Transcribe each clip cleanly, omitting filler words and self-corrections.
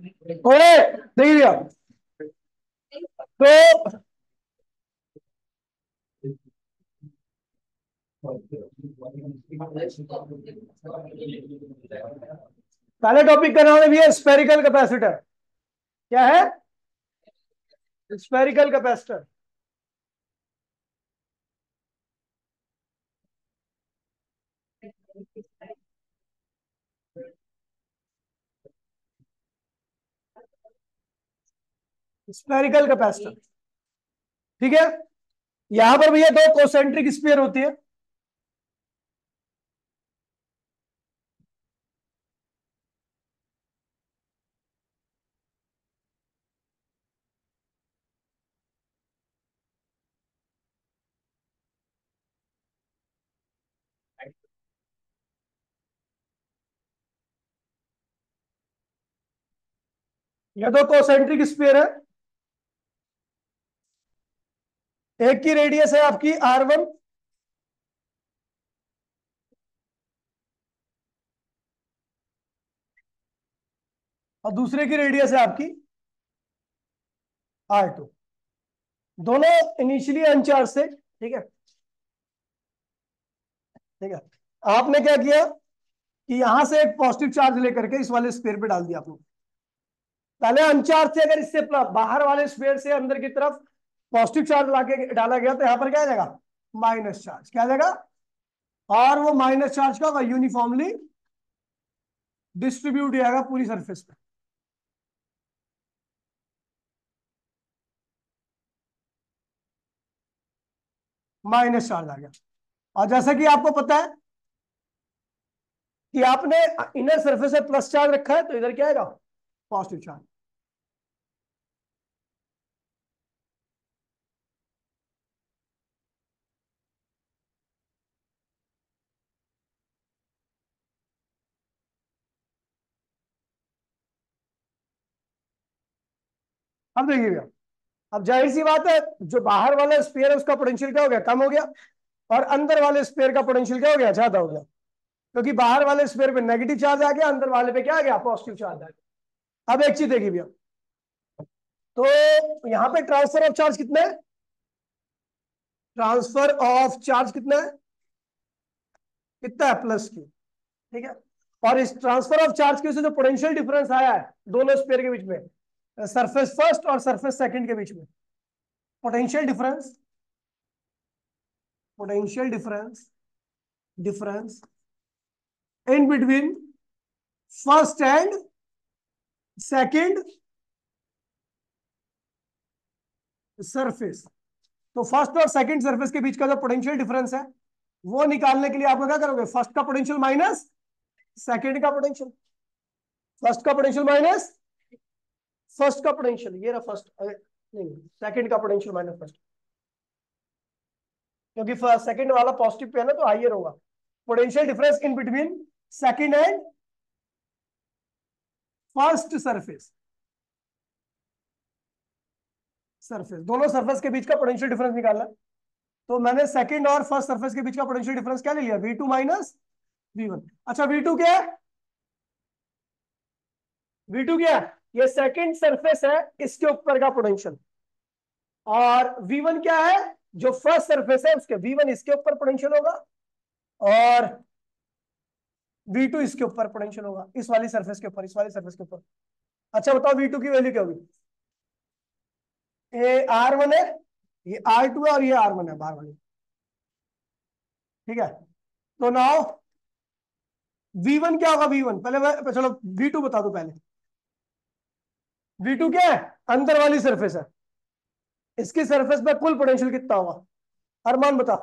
ओए देखिए भैया, तो पहले टॉपिक का नाम है भैया स्फेरिकल कैपेसिटर। क्या है? Spherical capacitor. स्फेरिकल कैपेसिटर, ठीक है। यहां पर भैया दो कोसेंट्रिक स्फीयर होती है। ये दो कोसेंट्रिक स्फीयर है। एक की रेडियस है आपकी R1, और दूसरे की रेडियस है आपकी R2। दोनों इनिशियली अनचार्ज थे, ठीक है। ठीक है, आपने क्या किया कि यहां से एक पॉजिटिव चार्ज लेकर के इस वाले स्फीयर पे डाल दिया आपने। पहले अनचार्ज थे, अगर इससे बाहर वाले स्फीयर से अंदर की तरफ पॉजिटिव चार्ज लाके डाला गया तो यहां पर क्या आ जाएगा? Minus charge. क्या आ जाएगा? और वो माइनस चार्ज का यूनिफॉर्मली डिस्ट्रीब्यूट हो जाएगा पूरी सरफेस पे। माइनस चार्ज आ गया। और जैसा कि आपको पता है कि आपने इनर सरफेस पे प्लस चार्ज रखा है, तो इधर क्या आएगा? Positive charge. अब देखिएगा, अब जाहिर सी बात है, जो बाहर वाला स्पेयर है उसका पोटेंशियल क्या हो गया? कम हो गया। और अंदर वाले स्पेयर का पोटेंशियल क्या हो गया? ज्यादा हो गया। क्योंकि बाहर वाले स्पेयर पे नेगेटिव चार्ज आ गया, अंदर वाले पे क्या आ गया? पॉजिटिव चार्ज आ गया। अब एक चीज देखिए भैया, तो यहां पे ट्रांसफर ऑफ चार्ज कितना है? ट्रांसफर ऑफ चार्ज कितना है? कितना है? Plus Q. ठीक है। और इस ट्रांसफर ऑफ चार्ज की वजह से जो पोटेंशियल डिफरेंस आया है दोनों स्पेयर के बीच में, सरफेस फर्स्ट और सरफेस सेकंड के बीच में, potential difference, potential difference, difference in between first and second surface. तो फर्स्ट और सेकंड सरफेस के बीच का जो पोटेंशियल डिफरेंस है, वो निकालने के लिए आप लोग क्या करोगे? फर्स्ट का पोटेंशियल माइनस सेकंड का पोटेंशियल। फर्स्ट का पोटेंशियल माइनस फर्स्ट का पोटेंशियल, ये रहा फर्स्ट, नहीं, सेकंड का पोटेंशियल माइनस फर्स्ट। क्योंकि सेकंड वाला पॉजिटिव पे है ना, तो हाइयर होगा potential difference in between second and first surface. Surface, दोनों सरफेस के बीच का पोटेंशियल डिफरेंस निकालना है। तो मैंने सेकंड और फर्स्ट सरफेस के बीच का पोटेंशियल डिफरेंस क्या ले लिया? V2 minus V1। अच्छा, V2 क्या है? V2 क्या है? ये सेकंड सरफेस है, इसके ऊपर का पोटेंशियल। और V1 क्या है? जो फर्स्ट सरफेस है उसके V1 इसके ऊपर पोटेंशियल होगा, और V2 इसके ऊपर पोटेंशियल होगा, इस वाली सरफेस के ऊपर, इस वाली सरफेस के ऊपर। अच्छा बताओ, V2 की वैल्यू क्या होगी? ये R1 है, ये R2 है, और ये R1 है बाहर वाली। ठीक है, तो नाउ V1 क्या होगा? V1 पहले चलो V2 बता दो पहले। V2 क्या है? अंदर वाली सरफेस है, इसकी सरफेस पे कुल पोटेंशियल कितना होगा? अरमान बता।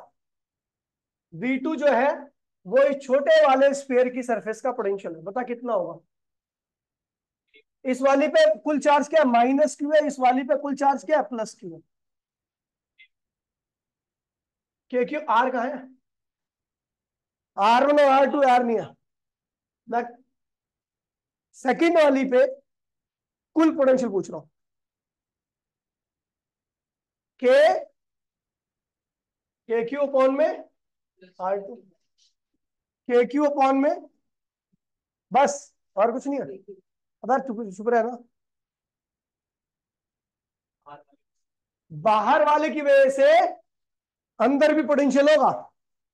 V2 जो है वो इस छोटे वाले स्फीयर की सरफेस का पोटेंशियल है, बता कितना होगा? इस वाली पे कुल चार्ज क्या है? माइनस क्यू है। इस वाली पे कुल चार्ज क्या है? प्लस क्यू है। के क्यू आर का है? R1 और R2, आर नहीं है। मैं सेकंड वाली पे कुल पोटेंशियल पूछ रहा हूं। के के क्यू अपॉन में R2, के क्यू अपॉन में, बस, और कुछ नहीं है। अगर शुक्र है ना, बाहर वाले की वजह से अंदर भी पोटेंशियल होगा,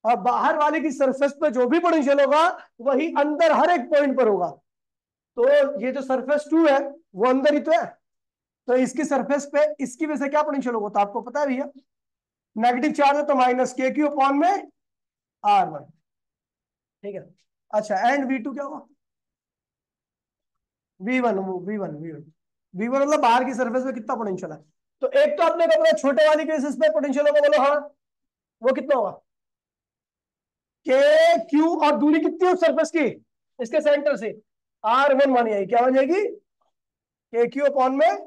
और बाहर वाले की सरफेस पे जो भी पोटेंशियल होगा वही अंदर हर एक पॉइंट पर होगा। तो ये जो सरफेस टू है वो अंदर ही तो है, तो इसकी सरफेस पे इसकी वजह से क्या पोटेंशियल होगा, तो आपको पता है भैया, नेगेटिव चार्ज है तो माइनस के क्यू अपॉन में आर वन। ठीक है। अच्छा, एंड वी टू क्या होगा, वी वन वी वन मतलब बाहर की सरफेस पे कितना पोटेंशियल है। तो एक तो आपने कहा छोटे वाली केसेस पे पोटेंशियल होगा, बोलो हाँ, वो कितना होगा, के क्यू, और दूरी कितनी है उस सरफेस की, इसके सेंटर से आर वन मानी जाएगी, क्या बन जाएगी, के क्यू अपॉन में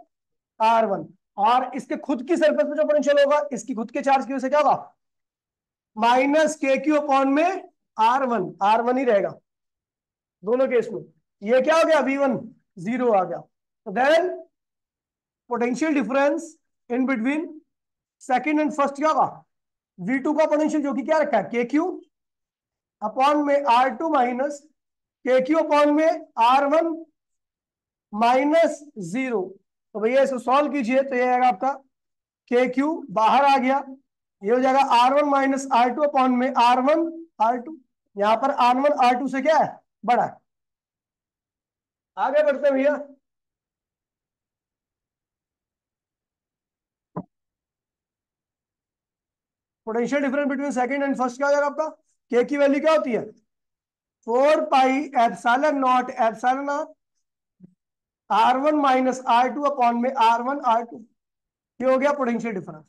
आर वन। और इसके खुद की सरफेस पे जो पोटेंशियल होगा इसकी खुद के चार्ज की वजह से क्या होगा, माइनस के क्यू अपॉन में आर वन ही रहेगा दोनों केस में। ये क्या हो गया, वी वन जीरो आ गया। तो then potential difference in between second and first क्या होगा, वी टू का पोटेंशियल जो कि क्या रखा है, के क्यू अपॉन में आर टू माइनस के क्यू अपॉन में आर वन माइनस जीरो। तो भैया इसको सॉल्व कीजिए तो ये आएगा आपका के क्यू बाहर आ गया, ये हो जाएगा R one minus R two upon में आर वन आर टू। यहां पर आर वन आर टू से क्या है, बड़ा है। आगे बढ़ते हैं भैया, potential difference between second and first क्या हो जाएगा आपका, के की वैल्यू क्या होती है, 4 pi epsilon naught epsilon R one minus R two upon में आर वन आर टू। ये हो गया पोटेंशियल डिफरेंस,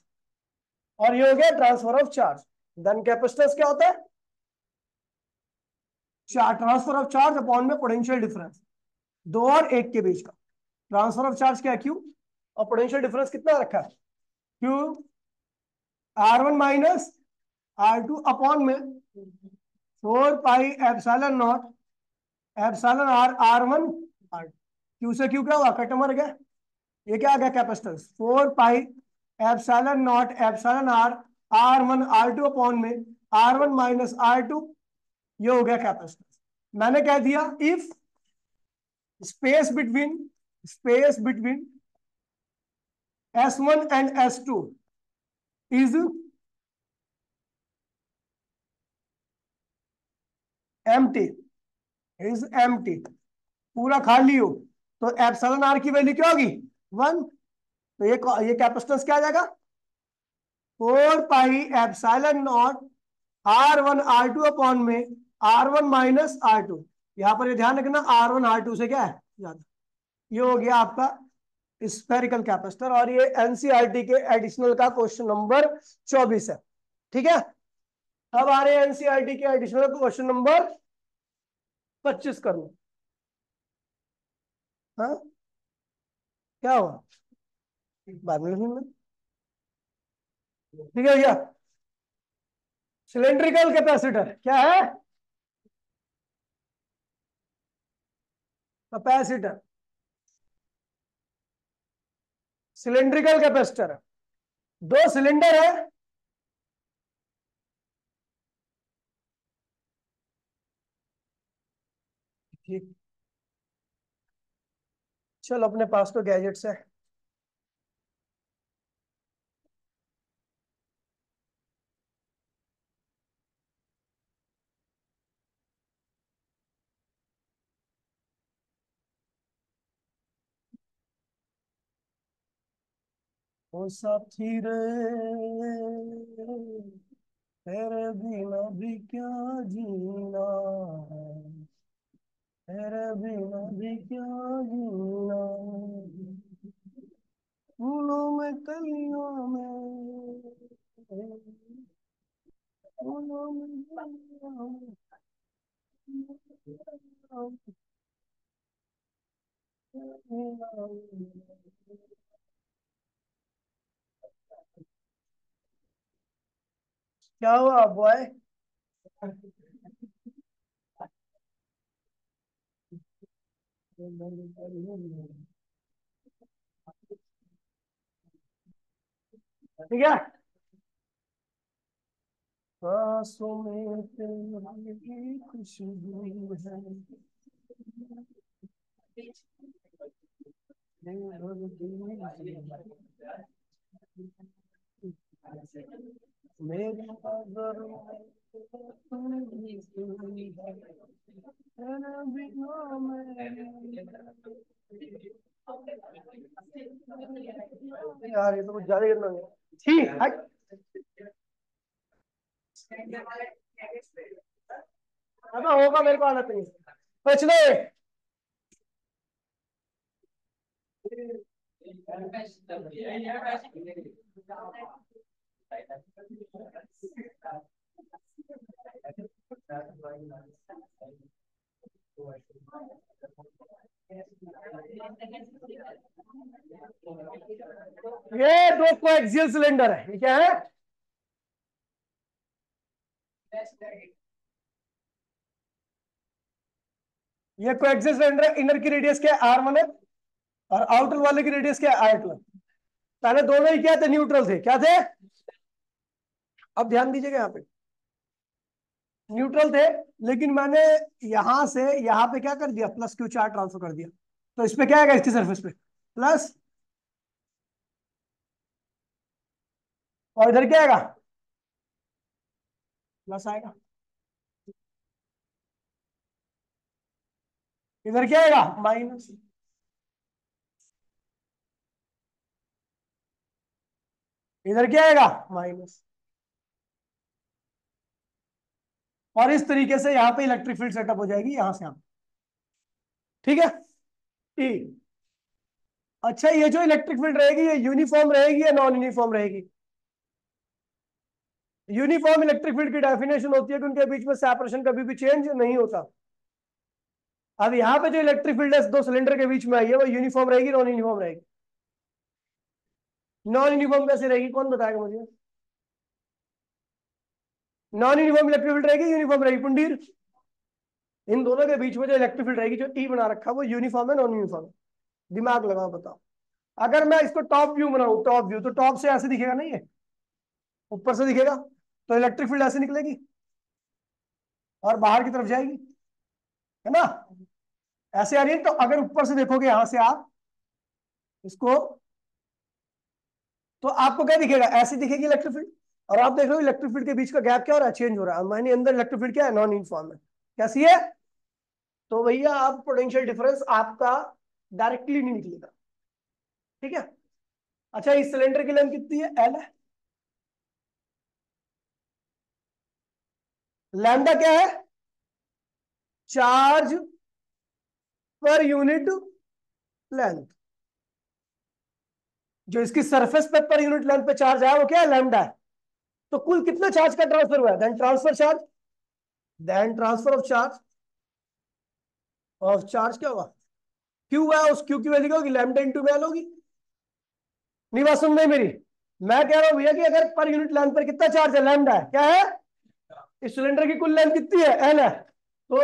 और ये हो गया transfer of charge. Then capacitance क्या होता है, ट्रांसफर ऑफ चार्ज अपॉन में पोटेंशियल डिफरेंस, दो और एक के बीच का। ट्रांसफर ऑफ चार्ज क्या है, क्यू, और पोटेंशियल डिफरेंस कितना रखा है, Q R one minus R two upon में 4 pi epsilon naught epsilon R R one R. Q से क्यू क्या हुआ, कट मर गया, ये क्या आ गया capacitance, 4 pi epsilon naught epsilon R R one R two upon में R one minus R two. ये हो गया कैपेसिटेंस। मैंने कह दिया if space between S1 and S2 is empty, पूरा खाली हो, तो एप्सिलॉन आर की वैल्यू क्या होगी, 1। तो ये कैपेसिटेंस क्या आ जाएगा, 4 pi epsilon naught R one R two upon में R one minus R two. यहां पर ये ध्यान रखना आर वन आर टू से क्या है ज्यादा। ये हो गया आपका स्फेरिकल कैपेसिटर, और ये एनसीईआरटी के एडिशनल का क्वेश्चन नंबर 24 है। ठीक है। अब आ रहे हैं एनसीईआरटी के एडिशनल क्वेश्चन नंबर 25 करना। हाँ, क्या हुआ, बाद में सुनना। ठीक है भैया, सिलेंड्रिकल कैपेसिटर क्या है, कैपेसिटर, सिलेंड्रिकल कैपेसिटर, दो सिलेंडर है, ठीक। चलो अपने पास तो गैजेट्स है, ओ साथी रे तेरे बिना भी क्या जीना है, तेरे बिना भी क्या जीना, फूलों में कलियों में, फूलों में कलियों में। क्या हुआ बॉय, ठीक है। सांसों में तेरी खुशबू है, यार ये तो कुछ ज्यादा करना है। ठीक है, अब होगा, मेरे को आना चाहिए। पछले ये दो कोएक्सियल सिलेंडर है, ये क्या है? ये कोएक्सियल सिलेंडर है, इनर की रेडियस क्या है R1 है, और आउटर वाले की रेडियस क्या है R2। पहले दोनों ही क्या थे? न्यूट्रल थे। क्या थे? अब ध्यान दीजिएगा, यहाँ पे न्यूट्रल थे, लेकिन मैंने यहां से यहां पे क्या कर दिया? प्लस क्यू चार्ज ट्रांसफर कर दिया। तो इस पे क्या आएगा? इसकी सरफेस पे प्लस, और इधर क्या आएगा? प्लस आएगा। इधर क्या आएगा? माइनस। इधर क्या आएगा? माइनस। और इस तरीके से यहाँ पे इलेक्ट्रिक फील्ड सेटअप हो जाएगी, यहां से यहां। ठीक है। ई। अच्छा, ये जो इलेक्ट्रिक फील्ड रहेगी, ये यूनिफॉर्म रहेगी या नॉन यूनिफॉर्म रहेगी? यूनिफॉर्म इलेक्ट्रिक फील्ड की डेफिनेशन होती है कि उनके बीच में सेपरेशन कभी भी चेंज नहीं होता। अब यहाँ पे जो इलेक्ट्रिक फील्ड है दो सिलेंडर के बीच में आई है, वो यूनिफॉर्म रहेगी, नॉन यूनिफॉर्म रहेगी? नॉन यूनिफॉर्म कैसे रहेगी? कौन बताएगा मुझे? नॉन यूनिफॉर्म इलेक्ट्रिक फील्ड रहेगी, यूनिफॉर्म रहेगी? पुंडीर, इन दोनों के बीच में जो इलेक्ट्रिक फील्ड रहेगी, जो ई बना रखा है, वो यूनिफॉर्म है, नॉन यूनिफॉर्म है? दिमाग लगाओ, बताओ। अगर मैं इसको टॉप व्यू बनाऊं, टॉप व्यू, तो टॉप से ऐसे दिखेगा नहीं है, ऊपर से दिखेगा, तो इलेक्ट्रिक फील्ड ऐसे निकलेगी और बाहर की तरफ जाएगी, है ना? ऐसे आ रही है। तो अगर ऊपर से देखोगे यहां से आप इसको, तो आपको क्या दिखेगा? ऐसी दिखेगी इलेक्ट्रिक फील्ड। और आप देख रहे हो इलेक्ट्रिक फील्ड के बीच का गैप क्या हो रहा है? चेंज हो रहा है। मानी अंदर इलेक्ट्रिक फील्ड क्या है? नॉन यूनिफॉर्म है। कैसी है? तो भैया आप पोटेंशियल डिफरेंस आपका डायरेक्टली नहीं निकलेगा। ठीक है। अच्छा, इस सिलेंडर की लेंथ कितनी है? एल है। लैम्डा क्या है? Charge per unit length. जो इसकी सरफेस पे पर यूनिट लेंथ पे चार्ज आया, वो क्या है? लैम्डा है। तो कुल कितना चार्ज का ट्रांसफर हुआ है? Then transfer charge, then transfer of charge. Of charge क्या होगा? क्यू है, उस क्यू की वैल्यू क्या होगी? लैम्डा इंटू में एल होगी। नहीं, बात सुन रही मेरी? मैं कह रहा हूं भैया कि अगर पर यूनिट लेंथ पर कितना चार्ज है? लैम्डा है। क्या है? इस सिलेंडर की कुल लेंथ कितनी है? एल है। तो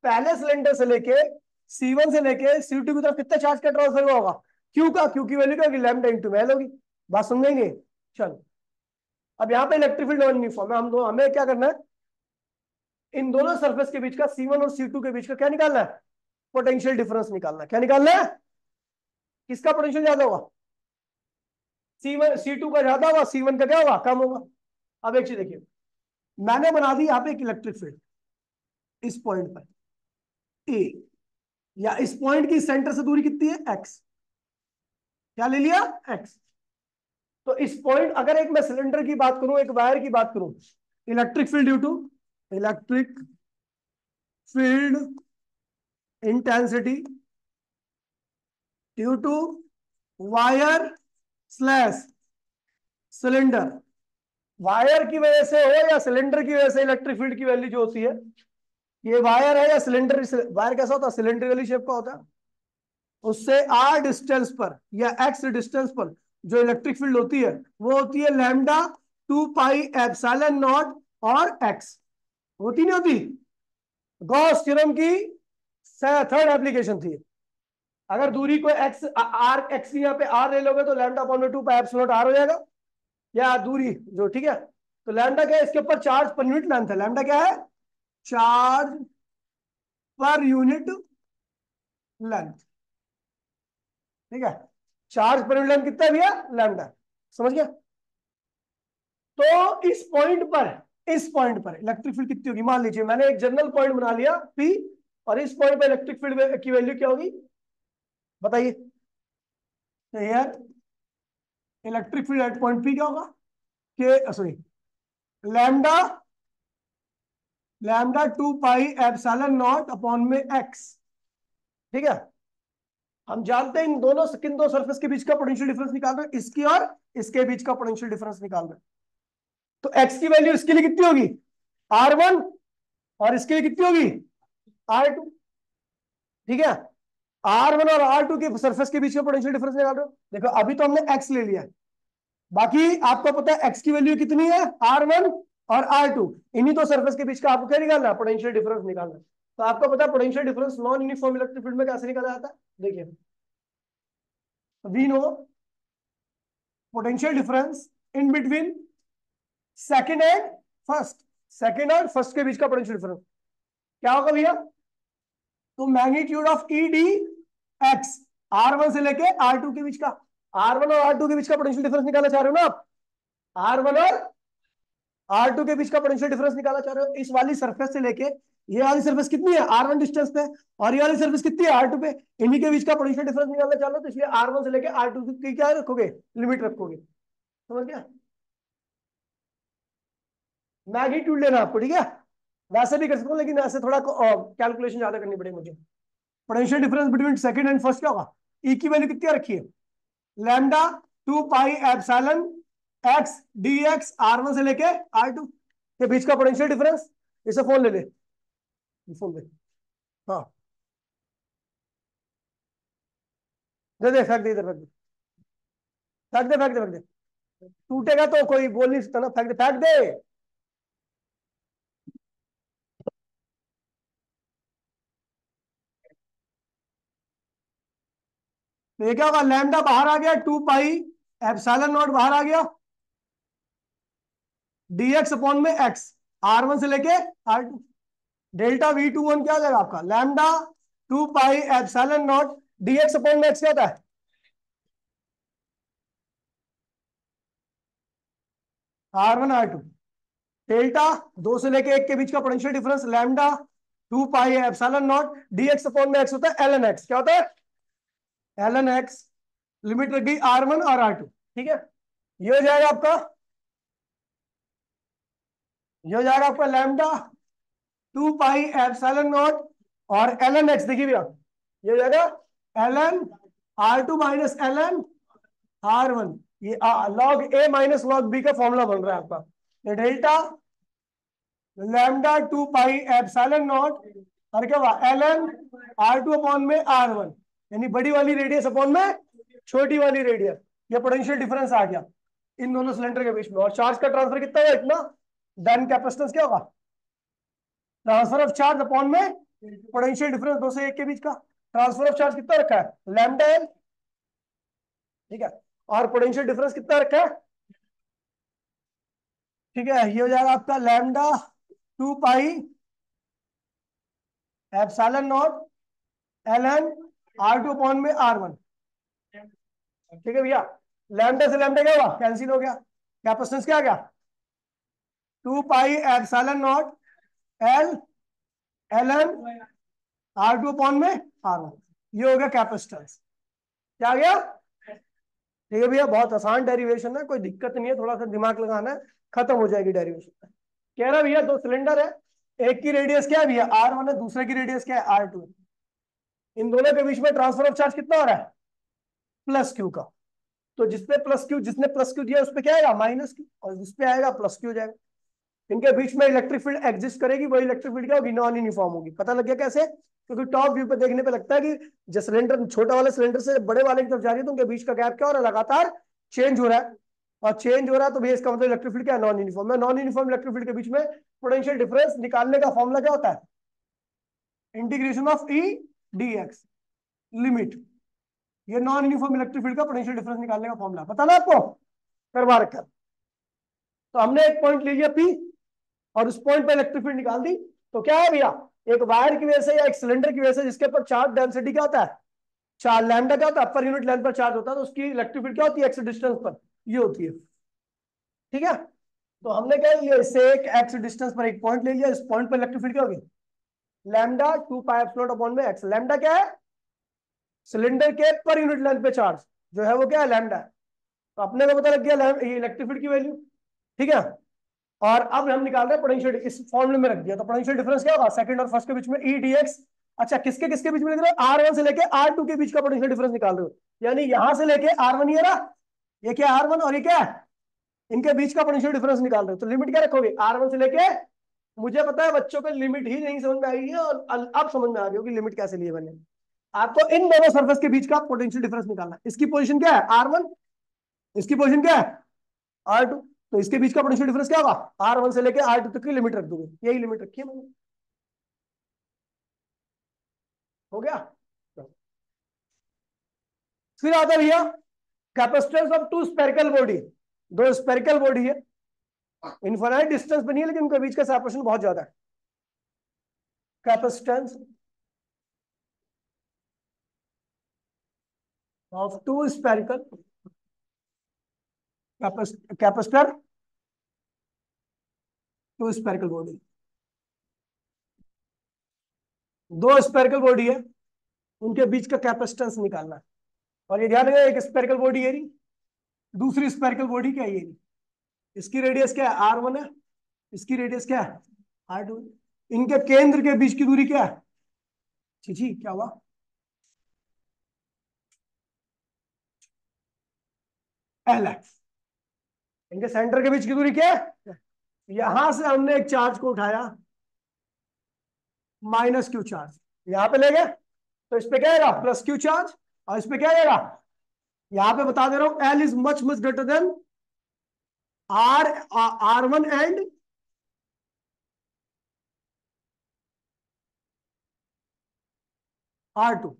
पहले सिलेंडर से लेके C1 से लेके C2 की तरफ कितना चार्ज का ट्रांसफर हुआ होगा? क्यू का, क्यू की वैल्यू क्या होगी? लैम्डा इंटू में एल होगी। बात समझेंगे? चलो, अब यहाँ पे इलेक्ट्रिक फील्ड नॉन यूनिफॉर्म है, हमें क्या करना है? इन दोनों सरफेस के बीच का, C1 और C2 के बीच का क्या निकालना है? पोटेंशियल डिफरेंस निकालना है। क्या निकालना है? किसका पोटेंशियल ज्यादा होगा? C1 C2 का ज्यादा होगा, C1 का क्या होगा? कम होगा। अब एक चीज देखिए, मैंने बना दी यहाँ पे एक इलेक्ट्रिक फील्ड इस पॉइंट पर ए, या इस पॉइंट की सेंटर से दूरी कितनी है? एक्स। क्या ले लिया? एक्स। तो इस पॉइंट, अगर एक मैं सिलेंडर की बात करूं, एक वायर की बात करूं, electric field due to electric field intensity due to wire slash cylinder. Wire की वजह से हो या सिलेंडर की वजह से, इलेक्ट्रिक फील्ड की वैल्यू जो होती है, ये वायर है या सिलेंडर? वायर कैसा होता है? सिलेंड्रिकली शेप का होता है। उससे आर डिस्टेंस पर या एक्स डिस्टेंस पर जो इलेक्ट्रिक फील्ड होती है, वो होती है लैम्डा 2 पाई एप्सिलॉन नॉट और एक्स। होती नहीं होती? गॉस थ्योरम की थर्ड एप्लीकेशन थी। अगर दूरी को एक्स आर, एक्स यहाँ पे आर ले लोगे तो लैम्डा अपॉन में 2 पाई एप्सिलॉन नॉट आर हो जाएगा। या दूरी जो, ठीक है, तो लैम्डा क्या है? इसके ऊपर चार्ज पर यूनिट लेंथ है। लैम्डा क्या है? Charge per unit length. ठीक है, चार्ज पर यूनिट लेंथ कितना है भैया, लैम्डा, समझ गया। तो इस पॉइंट पर इलेक्ट्रिक फील्ड कितनी होगी, मान लीजिए मैंने एक जनरल पॉइंट बना लिया P, और इस पॉइंट पर इलेक्ट्रिक फील्ड की वैल्यू क्या होगी बताइए। तो यार electric field at point P क्या होगा, के sorry lambda lambda 2 pi epsilon not upon में x। ठीक है, हम जानते हैं इन दोनों किन दो सरफेस के बीच का पोटेंशियल डिफरेंस निकाल रहे हैं, इसकी और इसके बीच का पोटेंशियल डिफरेंस निकाल रहे हैं। तो x की वैल्यू इसके लिए कितनी होगी, R1, और इसके लिए कितनी होगी, R2। ठीक है, R1 और R2 के सरफेस के बीच का पोटेंशियल डिफरेंस निकाल रहे हो। देखो अभी तो हमने x ले लिया है, बाकी आपको पता है x की वैल्यू कितनी है, R1 और R2, इन्हीं तो सरफेस के बीच का आपको क्या निकालना है, पोटेंशियल डिफरेंस निकालना है। तो आपको पता है potential difference non uniform electric field में कैसे निकाला जाता है, देखिए we know potential difference in between second and second और फर्स्ट के बीच का पोटेंशियल डिफरेंस क्या होगा भैया, तो magnitude of E D X, R1 से लेके R2 के बीच का, R1 और R2 के बीच का पोटेंशियल डिफरेंस निकालना चाह रहे हो ना आप, R1 और R2 के बीच का पोटेंशियल डिफरेंस निकालना चाह रहे हो, इस वाली सरफेस से लेके ये वाली सरफेस कितनी है, R1 डिस्टेंस पे, और ये वाली सरफेस कितनी है, R2 पे, इन्हीं के बीच का पोटेंशियल डिफरेंस निकालना चाह रहे हो, तो इसलिए R1 से लेके R2 की क्या रखोगे, लिमिट रखोगे, समझ गया। मैग्नीट्यूड लेना आपको, ठीक है, वैसे भी कर सकता हूँ लेकिन ऐसे थोड़ा कैलकुलेशन ज्यादा करनी पड़ेगी मुझे। Potential difference between second and first क्या होगा, ई की वैल्यू कितनी रखी है, lambda 2 pi epsilon x D X, R1 से लेके R2 के बीच का पोटेंशियल डिफरेंस। इसे फोन ले ले, फोन ले, हाँ दे दे, फेंक दे इधर, फेंक दे, फेंक दे, फेंक दे, फेंक दे, टूटेगा तो कोई बोल नहीं सकता ना, फेंक दे, फेंक दे। तो ये क्या होगा, लैम्डा बाहर आ गया, 2 पाई एप्सिलॉन नॉट बाहर आ गया, dx अपॉन में x, R1 से लेके R2, डेल्टा V21 क्या हो जाएगा आपका, lambda 2 pi epsilon not dx upon में x क्या होता है, R1 R2, डेल्टा 2 से लेके 1 के बीच का potential difference lambda 2 pi epsilon not dx upon में x होता है ln x, क्या होता है ln x, लिमिट रख दी R1 और R2। ठीक है, ये हो जाएगा आपका, ये हो जाएगा आपका लैम्डा 2 पाई एप्सिलॉन नॉट और ln x, देखिए भैया ये हो जाएगा ln R2 minus ln R1, ये log a minus log b का फॉर्मूला बन रहा है आपका, ये delta lambda 2 pi epsilon not और क्या हुआ ln R2 अपॉन में R1, यानी बड़ी वाली रेडियस अपॉन में छोटी वाली रेडियस, ये पोटेंशियल डिफरेंस आ गया इन दोनों सिलेंडर के बीच में। और चार्ज का ट्रांसफर कितना हुआ, इतना, देन कैपेसिटेंस क्या होगा, ट्रांसफर ऑफ चार्ज अपॉन में पोटेंशियल डिफरेंस 2 से 1 के बीच का, ट्रांसफर ऑफ चार्ज कितना रखा है लैम्डा एल, ठीक है, और पोटेंशियल डिफरेंस कितना रखा है, ठीक है, ये हो जाएगा आपका lambda 2 pi epsilon not ln R2 upon में R1। ठीक है भैया, लैम्डा से लैम्डा क्या हुआ, कैंसिल हो गया, कैपेसिटेंस क्या आ गया, 2 pi epsilon not L ln R2 upon में R1, ये हो गया कैपेसिटेंस, क्या आ गया। ठीक है भैया, बहुत आसान डेरिवेशन है, कोई दिक्कत नहीं है, थोड़ा सा दिमाग लगाना है, खत्म हो जाएगी डेरिवेशन। कह रहा भैया दो सिलेंडर है, एक की रेडियस क्या है भैया R1 है, दूसरे की रेडियस क्या है R2 है, इन दोनों के बीच में ट्रांसफर ऑफ चार्ज कितना हो रहा है, प्लस क्यू का, तो जिसपे प्लस क्यू, जिसने प्लस क्यू दिया उस पर क्या आएगा माइनस क्यू, और जिसपे आएगा प्लस क्यू हो जाएगा। इनके बीच में इलेक्ट्रिक फील्ड एग्जिस्ट करेगी, वही इलेक्ट्रिक फील्ड क्या होगी, नॉन यूनिफॉर्म होगी। पता लग गया कैसे, क्योंकि टॉप व्यू पे देखने पे लगता है कि जो सिलेंडर छोटा वाले सिलेंडर से बड़े वाले की तरफ जा रही है तो उनके बीच का गैप क्या हो रहा है, लगातार चेंज हो रहा है, और चेंज हो रहा है तो भैया इसका मतलब इलेक्ट्रिक फील्ड क्या है, नॉन यूनिफॉर्म है। नॉन यूनिफॉर्म इलेक्ट्रिक फील्ड के बीच में पोटेंशियल डिफरेंस निकालने का फॉर्मूला क्या होता है, integration of E D x, limit, ये नॉन यूनिफॉर्म इलेक्ट्रिक फील्ड का पोटेंशियल डिफरेंस निकालने का फॉर्मूला पता ना आपको, करवा रखा। तो हमने एक पॉइंट ले लिया पी, और उस पॉइंट पे इलेक्ट्रिक फील्ड निकाल दी, तो क्या है भैया, एक वायर की वजह से या एक सिलेंडर की वजह से जिसके ऊपर चार्ज डेंसिटी क्या होता है, चार लैम्डा क्या होता है, पर यूनिट लेंथ पर चार्ज होता है, तो उसकी इलेक्ट्रिक फील्ड क्या होती है, एक्स डिस्टेंस पर ये होती है। ठीक है, तो हमने क्या लिया, इससे एक एक्स डिस्टेंस पर एक पॉइंट ले लिया, इस पॉइंट पर इलेक्ट्रिक फील्ड क्या होगी, लैम्डा 2 पाई एप्सिलॉन अपॉन में एक्स। लैम्डा क्या है, सिलेंडर के पर यूनिट लेंथ पे चार्ज जो है वो क्या है, लैम्डा है। तो अपने को पता लग गया ये इलेक्ट्रिक फील्ड की वैल्यू। ठीक है, और अब हम निकाल रहे हैं पोटेंशियल, इस फॉर्मूले में रख दिया, तो पोटेंशियल डिफरेंस क्या होगा, सेकंड और फर्स्ट के बीच में ई डी एक्स। अच्छा, किसके किसके बीच में लिख रहे हो, R1 से लेके R2 के बीच का पोटेंशियल डिफरेंस निकाल रहे हो, यानी यहां से लेके R1 ये रहा, ये क्या R1 और ये क्या है, इनके बीच का पोटेंशियल डिफरेंस निकाल रहे हो, तो लिमिट क्या रखोगे, R1 से लेके, मुझे पता है बच्चों को लिमिट ही नहीं समझ में आई है, और अब समझ में आ गई होगी लिमिट कैसे लिए मैंने। आपको इन दोनों सरफेस के बीच का पोटेंशियल डिफरेंस निकालना है। इसकी पोजीशन क्या है R1, इसकी पोजीशन क्या है R2, तो इसके बीच का पोटेंशियल डिफरेंस क्या होगा, R1 से लेके R2 तक की लिमिट रख दोगे, यही लिमिट रखी है मैंने। हो गया। फिर आता है भैया capacitance of two spherical body. दो स्पेरिकल बॉडी है, इनफाइनाइट डिस्टेंस पे नहीं है, लेकिन उनके बीच का सेपरेशन बहुत ज्यादा है। Capacitance of two spherical, capacitor two spherical body, दो स्पेरिकल बॉडी है, उनके बीच का कैपेसिटेंस निकालना है। और ये ध्यान रखिए, एक स्पेरिकल बॉडी है रही, दूसरी स्पेरिकल बॉडी क्या है ये रही। इसकी रेडियस क्या है R1 है, इसकी रेडियस क्या है R2। इनके केंद्र के बीच की दूरी क्या है, जी क्या हुआ, L है। इनके सेंटर के बीच की दूरी क्या है, यहां से हमने एक चार्ज को उठाया, -Q चार्ज यहां पे ले गए, तो इस पे क्या आएगा, +Q चार्ज, और इस पे क्या आएगा, यहां पे बता दे रहा हूं, L is much much greater than R1 and R2।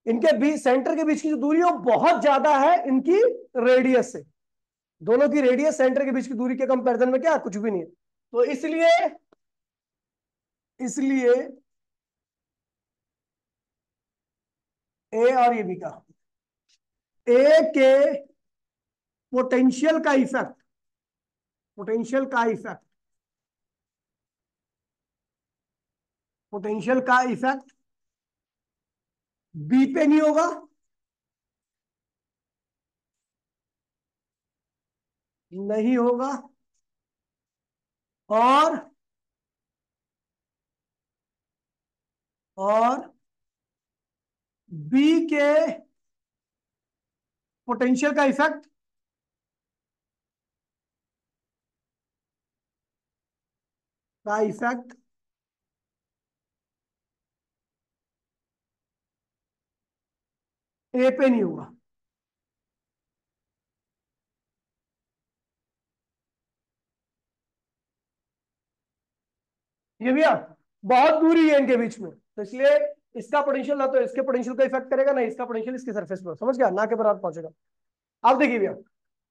इनके बीच, सेंटर के बीच की जो दूरी है वो बहुत ज्यादा है इनकी रेडियस से, दोनों की रेडियस सेंटर के बीच की दूरी के कंपैरिजन में क्या कुछ भी नहीं है। तो इसलिए इसलिए ए और ये बी का, ए के पोटेंशियल का इफेक्ट, पोटेंशियल का इफेक्ट, पोटेंशियल का इफेक्ट बी पे नहीं होगा, नहीं होगा, और और बी के पोटेंशियल का इफेक्ट ए पे नहीं होगा। ये भैया बहुत दूरी है इनके बीच में, तो इसलिए इसका पोटेंशियल ना तो इसके पोटेंशियल का इफेक्ट करेगा, ना इसका पोटेंशियल इसके सरफेस पर, समझ गया, ना के बराबर पहुंचेगा। अब देखिए भैया,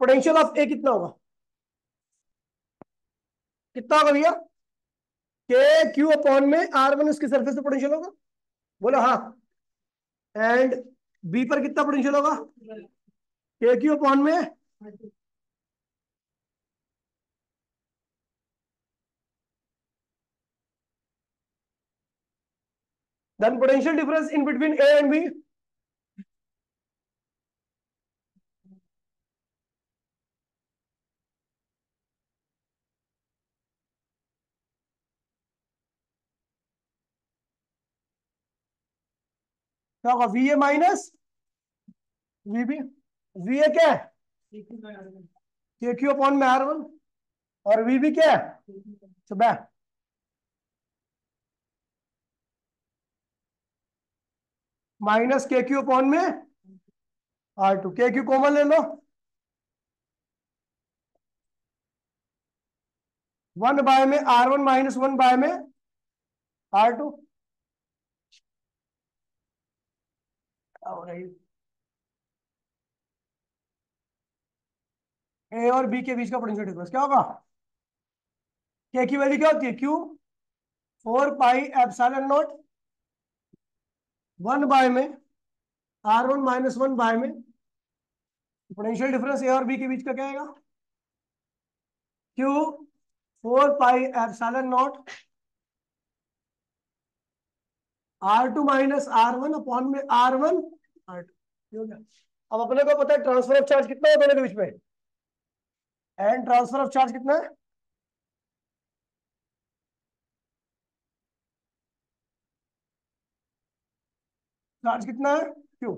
पोटेंशियल ऑफ ए कितना होगा, कितना होगा भैया, के क्यू अपॉन में R1 उसके सरफेस पे पोटेंशियल होगा, बोलो हाँ। एंड बी पर कितना पोटेंशियल होगा, के क्यू अपॉन में, then potential difference in between A and B, क्या होगा, V A minus V B. V A क्या है, के क्यू अपॉन में R1, और वी बी क्या है, सुबह -K क्यू अपॉन में R2, के क्यू कॉमन ले लो, 1 बाय में R1 -1 बाय में R2, और ए और बी के बीच का पोटेंशियल डिफरेंस क्या होगा, के की वैल्यू क्या होती है, Q 4 pi epsilon naught, 1 by में R1 - 1 बाय में पोटेंशियल डिफरेंस ए और बी के बीच का क्या आएगा, Q 4 pi epsilon not R2 - R1 upon में R1 R2 हो गया। अब अपने को पता है ट्रांसफर ऑफ चार्ज कितना है दोनों के बीच में, एंड ट्रांसफर ऑफ चार्ज कितना है, चार्ज कितना है Q।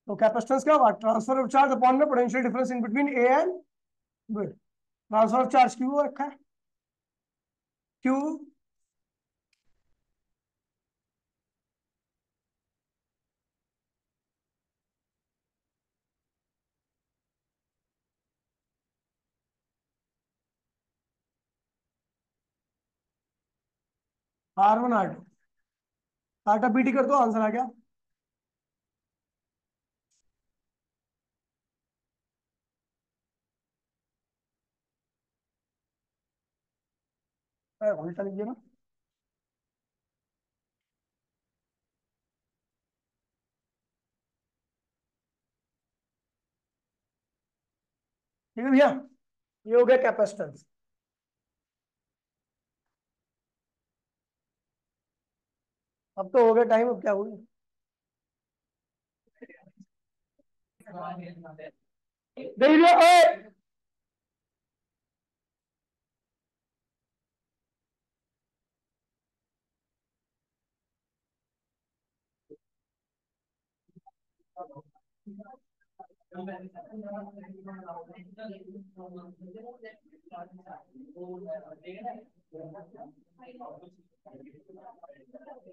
तो कैपेसिटेंस क्या होगा, ट्रांसफर ऑफ चार्ज अपॉन में potential difference in between A and B. Transfer of charge Q रखा है, Q R1 R2 आटा पीटी कर दो, आंसर आ गया। उल्टा लिखिए ना, ठीक है भैया, ये हो गया कैपेसिटेंस। अब तो हो गया टाइम, अब क्या हुआ, देख लिया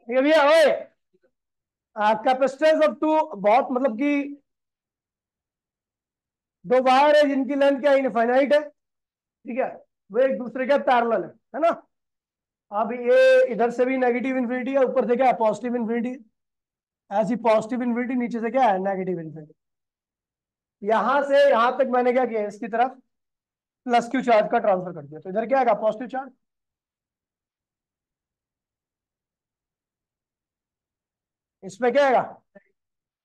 ठीक है भैया ओए, कैपेसिटेंस ऑफ टू, बहुत मतलब कि दो वायर है जिनकी लेंथ क्या इनफाइनाइट है, ठीक है, वो एक दूसरे के पैरेलल है ना। अब ये इधर से भी नेगेटिव इन्फिनिटी है, ऊपर से क्या है पॉजिटिव इन्फिनिटी, ऐसी पॉजिटिव इन्फिनिटी, नीचे से क्या है नेगेटिव इन्फिनिटी। यहां से यहां तक मैंने क्या किया, इसकी तरफ प्लस क्यू चार्ज का ट्रांसफर कर दिया, तो इधर क्या आएगा पॉजिटिव चार्ज, इसमें क्या आएगा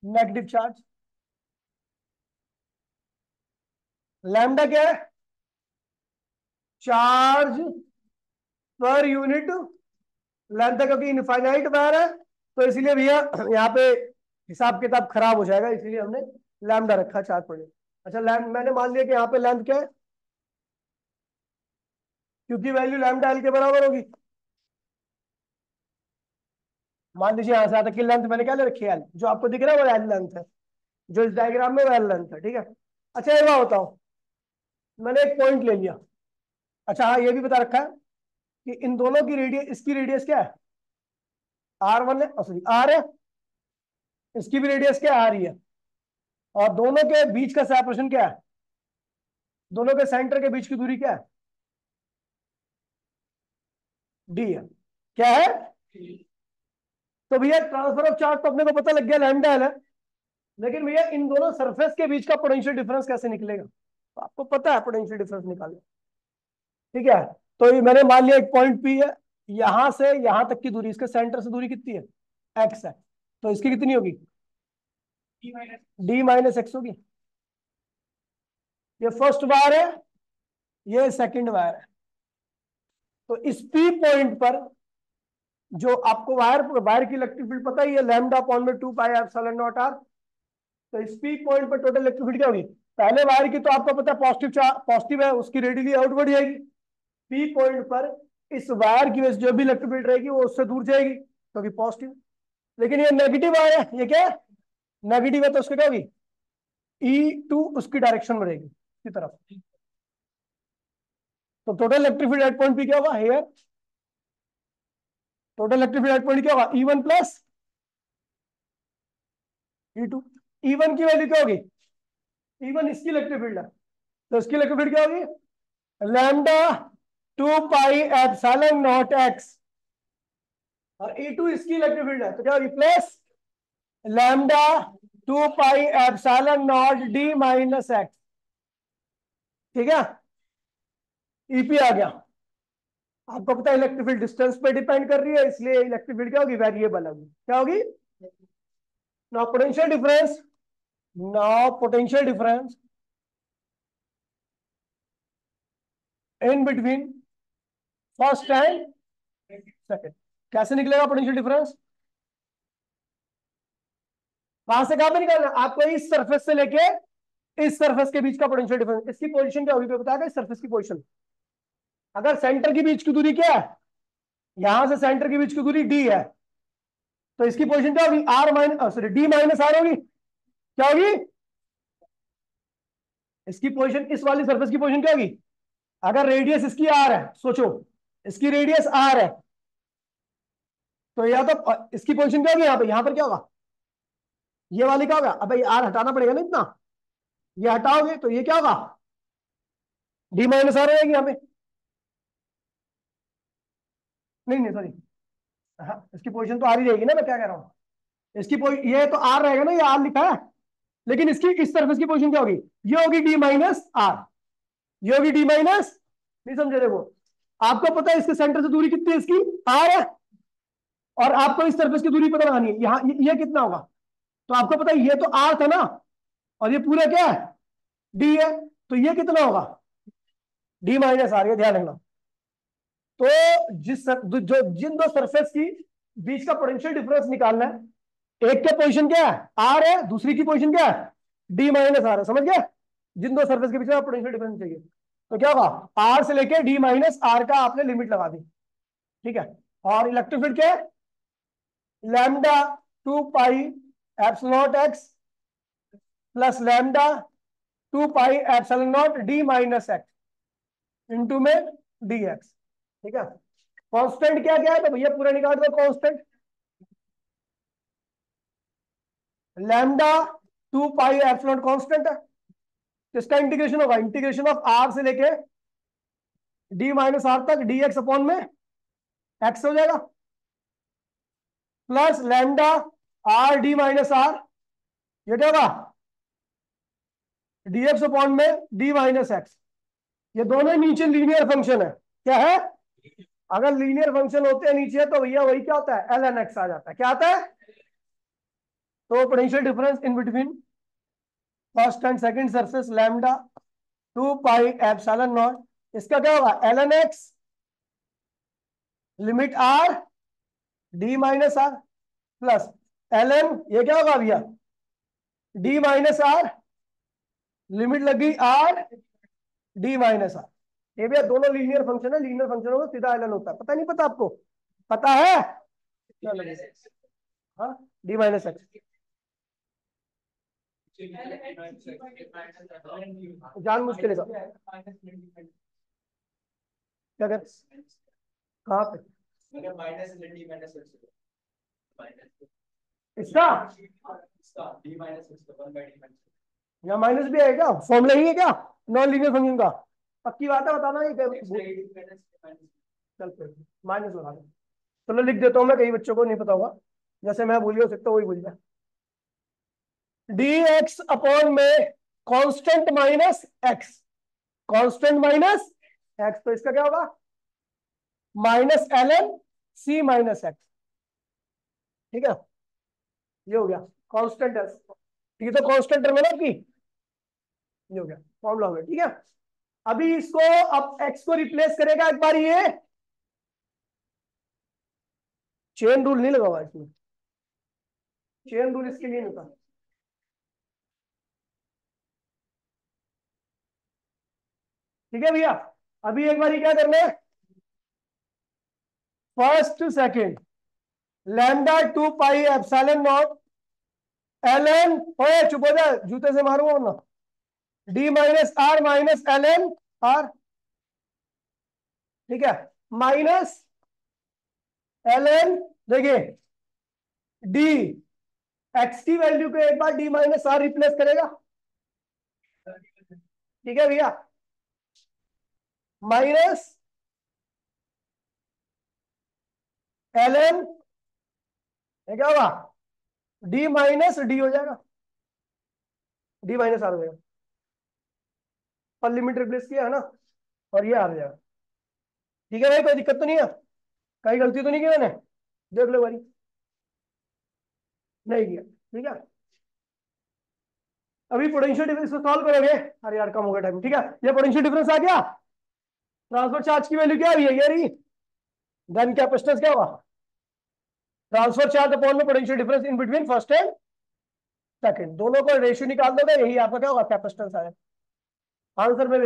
नेगेटिव चार्ज। लैम्डा क्या है, चार्ज पर यूनिट लेंथ है, क्योंकि इनफाइनाइट वायर है, तो इसीलिए भैया यहाँ पे हिसाब किताब खराब हो जाएगा, इसीलिए हमने लैम्डा रखा 4 पर। अच्छा मैंने मान लिया कि यहाँ पे लेंथ क्या है, क्योंकि वैल्यू लैम्डा एल के बराबर होगी। मान लीजिए यहाँ से आता कि लेंथ मैंने क्या ले रखी है एल, जो आपको दिख रहा है वो एल लेंथ है, जो इस डायग्राम में वो एल लेंथ है, ठीक है। अच्छा एक बात बताओ, मैंने एक पॉइंट ले लिया, अच्छा हाँ ये भी बता रखा है कि इन दोनों की रेडियस, इसकी रेडियस क्या है R1 है, सॉरी R है, इसकी भी रेडियस क्या है R ही है, और दोनों के बीच का सेपरेशन क्या है, दोनों के सेंटर के बीच की दूरी क्या है, डी है, क्या है। तो भैया ट्रांसफर ऑफ चार्ज तो अपने को पता लग गया लैम्डा है, लेकिन भैया इन दोनों सरफेस के बीच का पोटेंशियल डिफरेंस कैसे निकलेगा, तो आपको पता है पोटेंशियल डिफरेंस निकालना, ठीक है। तो ये मैंने मान लिया एक पॉइंट पी है, यहां से यहां तक की दूरी, इसके सेंटर से दूरी कितनी है एक्स है, तो इसकी कितनी होगी D - X होगी। ये फर्स्ट वायर है, ये सेकंड वायर है, तो इस पी पॉइंट पर जो आपको वायर वायर की इलेक्ट्रिक फील्ड पता ही है, लैम्डा अपॉन में 2 पाई एप्सिलॉन नॉट R, तो इस पी पॉइंट पर टोटल इलेक्ट्रिक फील्ड क्या होगी, पहले वायर की तो आपको पता है पॉजिटिव है, उसकी रेडियली आउटवर्ड जाएगी, पी पॉइंट पर इस वायर की वजह से जो भी इलेक्ट्रिक फील्ड रहेगी वो उससे दूर जाएगी, क्योंकि पॉजिटिव। लेकिन ये नेगेटिव वायर है, ये क्या है नेगेटिव है, तो उसको क्या होगी E2 उसकी डायरेक्शन में रहेगी की तरफ, तो total electric field at point P क्या होगा here, total electric field at point क्या होगा E1 प्लस E2। E1 की वैल्यू क्या होगी, E1 इसकी इलेक्ट्रिक फील्ड है, तो इसकी इलेक्ट्रिक फील्ड क्या होगी lambda 2 pi epsilon not X, और E2 इसकी इलेक्ट्रिक फील्ड है, तो क्या होगी plus lambda 2 pi epsilon not D - X, ठीक है। ईपी आ गया। आपको पता है इलेक्ट्रिक फील्ड डिस्टेंस पे डिपेंड कर रही है, इसलिए इलेक्ट्रिक फील्ड क्या होगी, वेरिएबल होगी। क्या होगी? Now potential difference, now potential difference in between first and second. कैसे निकलेगा पोटेंशियल डिफरेंस? कहां से कहां पे निकालना है आपको? इस सरफेस से लेके इस सरफेस के बीच का पोटेंशियल डिफरेंस। इसकी पोजीशन क्या होगी तो बताया, इस सरफेस की पोजीशन। अगर सेंटर के बीच की दूरी क्या है, यहां से सेंटर के बीच की दूरी डी है, तो इसकी पोजीशन क्या होगी? R minus, sorry, D minus R होगी। क्या होगी? इसकी पोजीशन, इस वाली सरफेस की पोजीशन क्या होगी? अगर रेडियस इसकी आर है, सोचो इसकी रेडियस आर है, तो या तो इसकी पोजीशन क्या होगी? यहां पर क्या होगा? ये वाली क्या होगा? अब ये आर हटाना पड़ेगा ना इतना, ये हटाओगे तो ये क्या होगा? डी माइनस आर हो जाएगी यहाँ पे। नहीं नहीं सॉरी, हाँ, इसकी पोजीशन तो आर ही रहेगी ना, मैं क्या कह रहा हूँ, इसकी ये तो आर रहेगा ना, ये आर लिखा है, लेकिन इसकी इस सरफेस की पोजीशन क्या होगी? ये होगी डी माइनस आर, ये होगी डी माइनस। नहीं समझे? देखो, आपको पता है इसके सेंटर से दूरी कितनी है, इसकी आर है, और आपको इस सरफेस की दूरी पता लगानी है, यहाँ ये कितना होगा? तो आपको पता है ये तो आर था ना, और ये पूरा क्या है? डी है, तो ये कितना होगा? डी माइनस आर, ये ध्यान रखना। तो जो जिन दो सरफेस की बीच का पोटेंशियल डिफरेंस निकालना है, एक के पोजीशन क्या है? आर है, दूसरी की पोजीशन क्या है? डी माइनस आर है। समझ गया? जिन दो सरफेस के बीच में पोटेंशियल डिफरेंस चाहिए, तो क्या होगा? आर से लेके डी माइनस आर का आपने लिमिट लगा दी। ठीक है? और इलेक्ट्रिक फील्ड क्या है? Lambda 2 pi epsilon not x plus lambda 2 pi epsilon not D minus x into में डी एक्स। ठीक है? कांस्टेंट क्या क्या है तो भैया पूरा निकाल दो। Constant lambda 2 pi epsilon constant है, इसका इंटीग्रेशन होगा, इंटीग्रेशन ऑफ आर से लेके डी माइनस आर तक, डी एक्स अपॉन में एक्स हो जाएगा, plus lambda R D minus R, ये क्या होगा? डी एक्स अपॉन में डी माइनस एक्स। ये दोनों नीचे लीनियर फंक्शन है। क्या है? अगर लीनियर फंक्शन होते हैं नीचे, तो भैया वही क्या होता है? एल एन एक्स आ जाता है। क्या आता है? तो potential difference in between first and second surface lambda 2 pi epsilon naught, इसका क्या होगा? L N X limit R D minus R plus L N, ये क्या होगा भैया? डी माइनस आर लिमिट लगी आर डी माइनस आर। ये भैया दोनों लीनियर फंक्शन है, लीनियर फंक्शन होगा सीधा एल एन होता है। पता नहीं पता आपको? पता है? क्या लगेगा? हाँ, डी माइनस एक्स। जान मुश्किल है क्या कर, कहाँ पे इसका? यहाँ माइनस भी है क्या? फॉर्मूला ही है क्या नॉन लीनियर फंक्शन का? पक्की बात है, बताना। चल माइनस लगा दो। चलो लिख देता हूँ मैं, कई बच्चों को नहीं पता होगा, जैसे मैं भूल गया, हो सकता है वही भूल जाए। डी एक्स अपॉन में constant minus X, constant minus X, तो इसका क्या होगा? Minus L N C minus X. ठीक है? ये हो गया कांस्टेंट है, ठीक है? तो कांस्टेंट टर्म है ना आपकी, ये हो गया फॉर्मूला हो गया। ठीक है? अभी इसको, अब एक्स को रिप्लेस करेगा एक बार, ये चेन रूल नहीं लगा हुआ इसमें, चेन रूल इसके लिए नहीं था। ठीक है भैया? अभी एक बार क्या करना है, first second lambda 2 pi epsilon naught L N, चुप हो जा, जूते से मारूंगा ना, D minus L N R. ठीक है? माइनस एल एन, देखिए डी एक्स की वैल्यू को एक बार डी माइनस आर रिप्लेस करेगा। ठीक है भैया? माइनस एल एन, क्या होगा? डी माइनस डी हो जाएगा, डी माइनस आर हो जाएगा, पर लिमिट रिप्लेस किया है ना, और ये आ जाएगा। ठीक है भाई, कोई दिक्कत तो नहीं है? कहीं गलती तो नहीं की मैंने? देख लो भाई, नहीं किया। ठीक है, अभी पोटेंशियल डिफरेंस को सॉल्व करोगे। अरे यार कम हो गया टाइम। ठीक है, ये पोटेंशियल डिफरेंस आ गया। ट्रांसफर चार्ज की वैल्यू क्या हुई है, ये रही। देन कैपेसिटेंस क्या होगा? ट्रांसफर चार्ज अपॉन में potential difference in between first and second, दोनों का रेशियो निकाल दोगे, यही आपका क्या होगा, कैपेसिटेंस आएगा। आंसर में